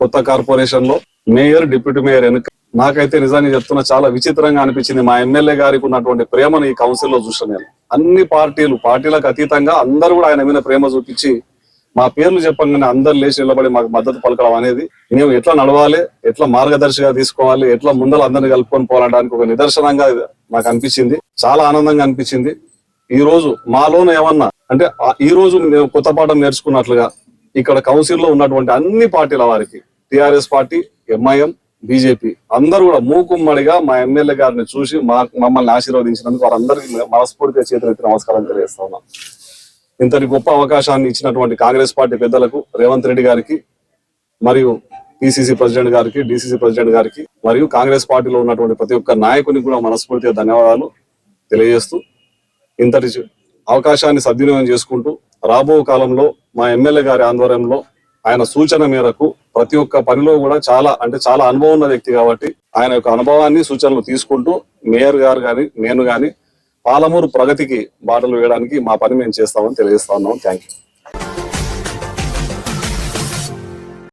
కొత్త కార్పొరేషన్ లో mayor, deputy mayor ఎన్నిక నాకైతే నిజంగా చెప్తున్నా చాలా విచిత్రంగా అనిపించింది. మా ఎమ్మెల్యే గారికి ఉన్నటువంటి ప్రేమను ఈ కౌన్సిల్ లో చూసాను నేను. అన్ని పార్టీలకు అతీతంగా అందరూ కూడా ఆయన మీద ప్రేమ చూపించి మా పేర్లు చెప్పంగానే అందరు లేచి నిలబడి మాకు మద్దతు పలకడం అనేది మేము ఎట్లా నడవాలి, ఎట్లా మార్గదర్శిగా తీసుకోవాలి, ఎట్లా ముందర అందరిని కలుపుకొని పోరాడడానికి ఒక నిదర్శనంగా నాకు అనిపించింది. చాలా ఆనందంగా అనిపించింది. ఈ రోజు మాలోనే ఏమన్నా అంటే ఈ రోజు మేము కొత్త పాఠం నేర్చుకున్నట్లుగా ఇక్కడ కౌన్సిల్ లో ఉన్నటువంటి అన్ని పార్టీల వారికి, టిఆర్ఎస్ పార్టీ, ఎంఐఎం, బీజేపీ అందరూ కూడా మూకుమ్మడిగా మా ఎమ్మెల్యే గారిని చూసి మమ్మల్ని ఆశీర్వదించినందుకు వారందరికీ మనస్ఫూర్తిగా చేతులెత్తి నమస్కారం తెలియజేస్తా ఉన్నాం. ఇంతటి గొప్ప అవకాశాన్ని ఇచ్చినటువంటి కాంగ్రెస్ పార్టీ పెద్దలకు, రేవంత్ రెడ్డి గారికి, మరియు పిసిసి ప్రెసిడెంట్ గారికి, డిసిసి ప్రెసిడెంట్ గారికి, మరియు కాంగ్రెస్ పార్టీలో ఉన్నటువంటి ప్రతి ఒక్క నాయకునికి కూడా మనస్ఫూర్తిగా ధన్యవాదాలు తెలియజేస్తూ ఇంతటి అవకాశాన్ని సద్వినియోగం చేసుకుంటూ రాబో కాలంలో మా ఎమ్మెల్యే గారి ఆధ్వర్యంలో ఆయన సూచన మేరకు ప్రతి ఒక్క పనిలో కూడా చాలా అనుభవం ఉన్న వ్యక్తి కాబట్టి ఆయన యొక్క అనుభవాన్ని, సూచనలు తీసుకుంటూ మేయర్ గారు కానీ నేను కానీ పాలమూరు ప్రగతికి బాటలు వేయడానికి మా పని మేము చేస్తామని తెలియజేస్తా ఉన్నాం. Thank you.